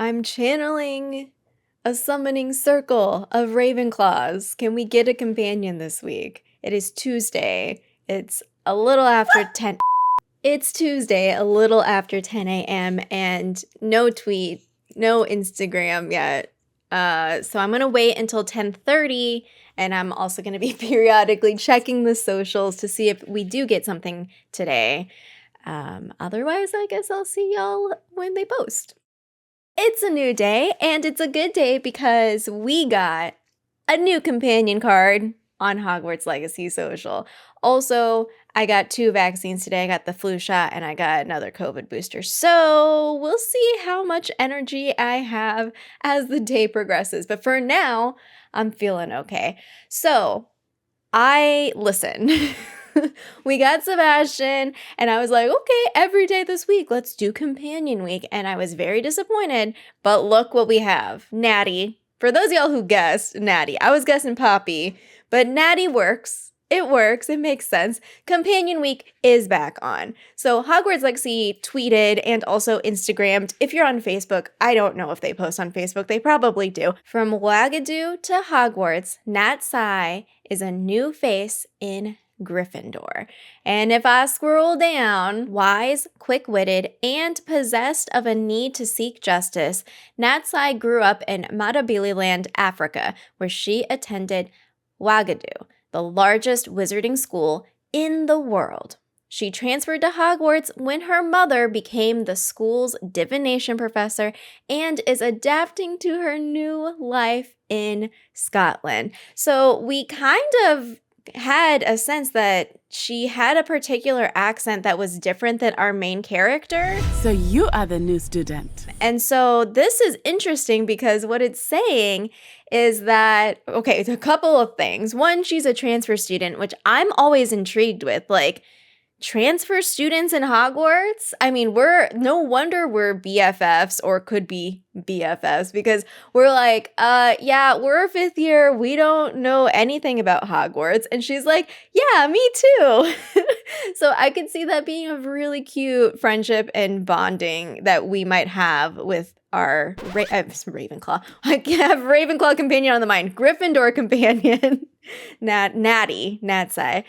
I'm channeling a summoning circle of Ravenclaws. Can we get a companion this week? It is Tuesday. It's a little after 10. It's Tuesday, a little after 10 a.m. and no tweet, no Instagram yet. So I'm gonna wait until 10:30, and I'm also gonna be periodically checking the socials to see if we do get something today. Otherwise, I guess I'll see y'all when they post. It's a new day, and it's a good day because we got a new companion card on Hogwarts Legacy Social. Also, I got 2 vaccines today. I got the flu shot and I got another COVID booster. So we'll see how much energy I have as the day progresses. But for now, I'm feeling okay. So listen. We got Sebastian, and I was like, okay, every day this week, let's do Companion Week. And I was very disappointed, but look what we have. Natty. For those of y'all who guessed, Natty. I was guessing Poppy, but Natty works. It works. It makes sense. Companion Week is back on. So Hogwarts Legacy tweeted and also Instagrammed. If you're on Facebook, I don't know if they post on Facebook. They probably do. From Uagadou to Hogwarts, Natsai is a new face in Gryffindor. And if I scroll down, wise, quick-witted, and possessed of a need to seek justice, Natsai grew up in Matabeleland, Africa, where she attended Uagadou, the largest wizarding school in the world. She transferred to Hogwarts when her mother became the school's divination professor and is adapting to her new life in Scotland. So we kind of had a sense that she had a particular accent that was different than our main character. So you are the new student. And so this is interesting because what it's saying is that, okay, it's a couple of things. One, she's a transfer student, which I'm always intrigued with. Like, transfer students in Hogwarts? I mean, no wonder we're BFFs or could be BFFs because we're like, yeah, we're a 5th year. We don't know anything about Hogwarts. And she's like, yeah, me too. So I could see that being a really cute friendship and bonding that we might have with our Ravenclaw. I have Ravenclaw companion on the mind. Gryffindor companion, Natty, Natsai.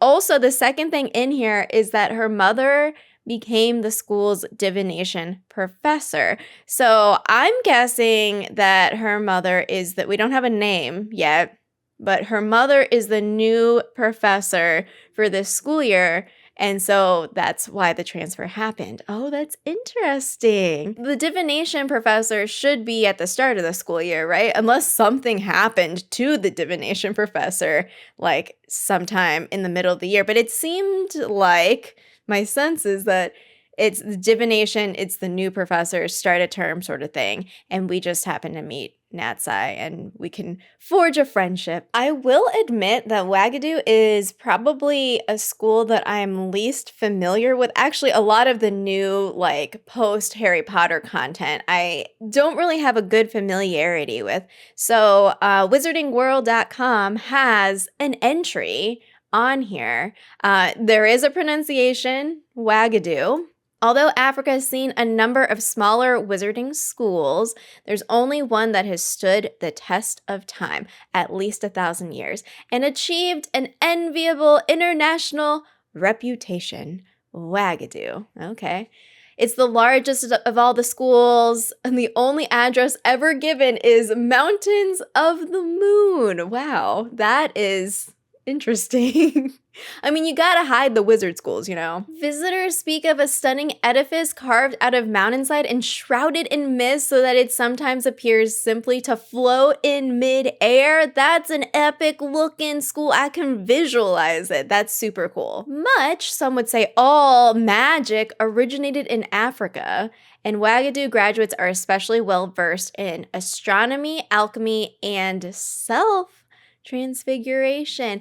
Also, the second thing in here is that her mother became the school's divination professor. So I'm guessing that her mother is that we don't have a name yet, but her mother is the new professor for this school year. And so that's why the transfer happened. Oh, that's interesting. The divination professor should be at the start of the school year, right? Unless something happened to the divination professor, like sometime in the middle of the year. But it seemed like, my sense is that it's the divination, it's the new professor, start a term sort of thing. And we just happen to meet Natsai and we can forge a friendship. I will admit that Uagadou is probably a school that I'm least familiar with. Actually, a lot of the new like post Harry Potter content I don't really have a good familiarity with. So wizardingworld.com has an entry on here. There is a pronunciation, Uagadou. Although Africa has seen a number of smaller wizarding schools, there's only one that has stood the test of time, at least 1,000 years, and achieved an enviable international reputation. Uagadou. Okay. It's the largest of all the schools, and the only address ever given is Mountains of the Moon. Wow, that is interesting. I mean, you gotta hide the wizard schools, you know? Visitors speak of a stunning edifice carved out of mountainside and shrouded in mist so that it sometimes appears simply to float in mid-air. That's an epic looking school. I can visualize it. That's super cool. Much, some would say all, magic originated in Africa, and Uagadou graduates are especially well versed in astronomy, alchemy, and self-transfiguration.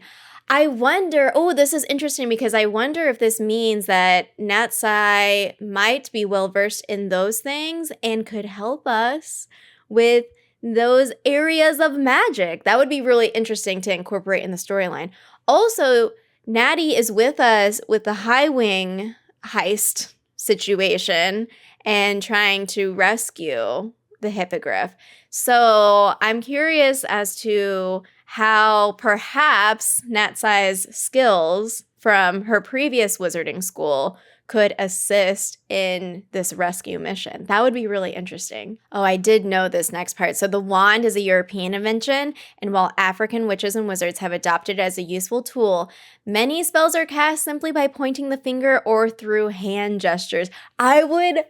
I wonder, this is interesting because I wonder if this means that Natsai might be well-versed in those things and could help us with those areas of magic. That would be really interesting to incorporate in the storyline. Also, Natty is with us with the High Wing heist situation, and trying to rescue the hippogriff. So I'm curious as to how perhaps Natsai's skills from her previous wizarding school could assist in this rescue mission. That would be really interesting. Oh, I did know this next part. So the wand is a European invention, and while African witches and wizards have adopted it as a useful tool, many spells are cast simply by pointing the finger or through hand gestures. I know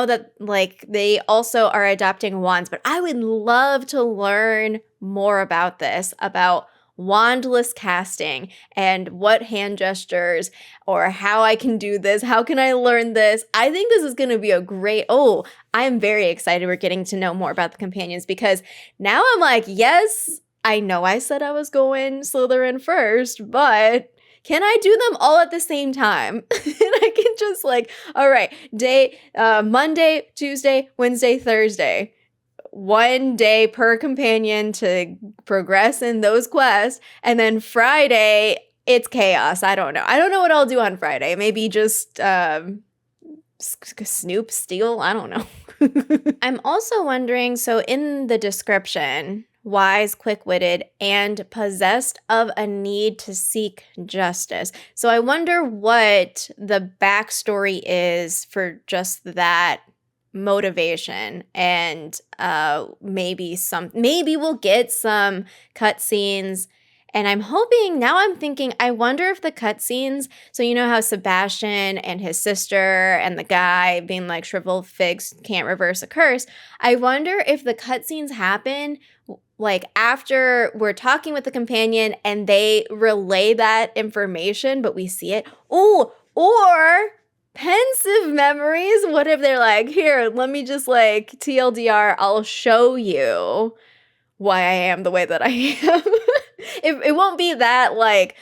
that like they also are adopting wands, but I would love to learn more about this, about wandless casting and what hand gestures or how I can do this. How can I learn this? I think this is going to be I am very excited we're getting to know more about the companions, because now I'm like, yes, I know I said I was going Slytherin first, but can I do them all at the same time? And I can just like, all right, Monday, Tuesday, Wednesday, Thursday. 1 day per companion to progress in those quests. And then Friday, it's chaos. I don't know. I don't know what I'll do on Friday. Maybe just snoop, steal. I don't know. I'm also wondering, so in the description, wise, quick-witted, and possessed of a need to seek justice. So I wonder what the backstory is for just that motivation, and maybe we'll get some cutscenes. And I'm thinking, I wonder if the cutscenes, so you know how Sebastian and his sister and the guy being like shriveled figs can't reverse a curse. I wonder if the cutscenes happen like after we're talking with the companion and they relay that information, but we see it. Or pensive memories. What if they're like, here, let me just like TLDR, I'll show you why I am the way that I am. It won't be that like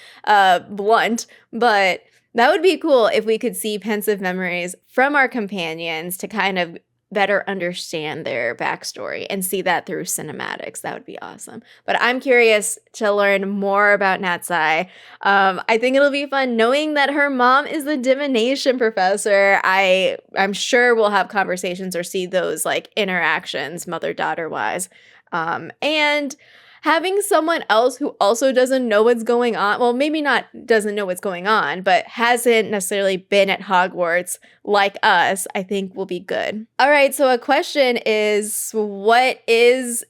blunt, but that would be cool if we could see pensive memories from our companions to kind of better understand their backstory and see that through cinematics. That would be awesome. But I'm curious to learn more about Natsai. I think it'll be fun knowing that her mom is the divination professor. I'm sure we'll have conversations or see those like interactions mother-daughter wise. And having someone else who also doesn't know what's going on, well, maybe not doesn't know what's going on, but hasn't necessarily been at Hogwarts like us, I think will be good. All right, so a question is, what is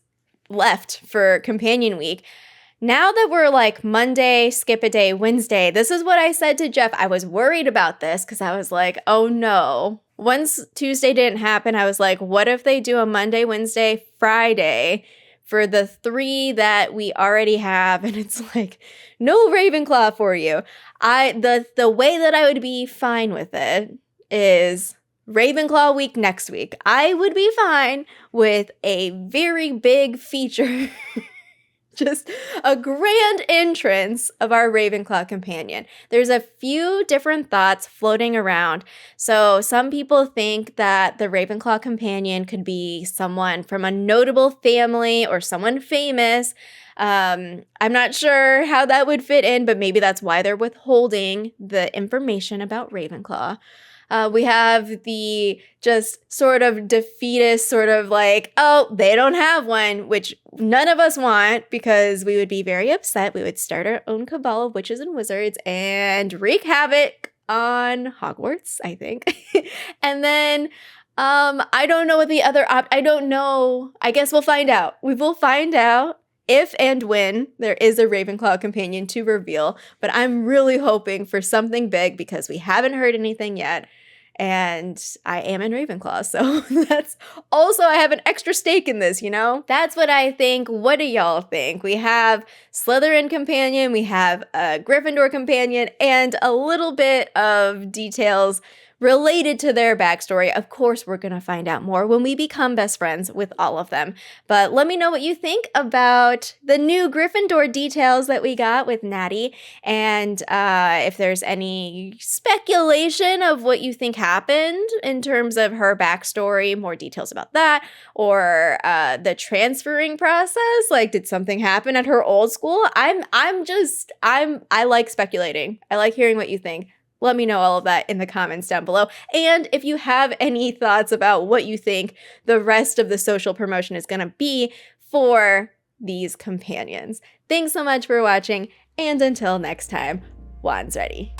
left for Companion Week? Now that we're like Monday, skip a day, Wednesday, this is what I said to Jeff. I was worried about this because I was like, oh no. Once Tuesday didn't happen, I was like, what if they do a Monday, Wednesday, Friday for the 3 that we already have, and it's like, no Ravenclaw for you. The way that I would be fine with it is Ravenclaw week next week. I would be fine with a very big feature, just a grand entrance of our Ravenclaw companion. There's a few different thoughts floating around. So some people think that the Ravenclaw companion could be someone from a notable family or someone famous. I'm not sure how that would fit in, but maybe that's why they're withholding the information about Ravenclaw. We have the just sort of defeatist, sort of like, oh, they don't have one, which none of us want because we would be very upset. We would start our own cabal of witches and wizards and wreak havoc on Hogwarts, I think. And then I don't know what the other I don't know. I guess we'll find out. We will find out if and when there is a Ravenclaw companion to reveal, but I'm really hoping for something big because we haven't heard anything yet, and I am in Ravenclaw, so that's also, I have an extra stake in this, you know? That's what I think. What do y'all think? We have Slytherin companion, we have a Gryffindor companion, and a little bit of details related to their backstory. Of course, we're going to find out more when we become best friends with all of them. But let me know what you think about the new Gryffindor details that we got with Natty, and if there's any speculation of what you think happened in terms of her backstory, more details about that, or the transferring process. Like, did something happen at her old school? I like speculating. I like hearing what you think. Let me know all of that in the comments down below. And if you have any thoughts about what you think the rest of the social promotion is going to be for these companions. Thanks so much for watching, and until next time, wands ready.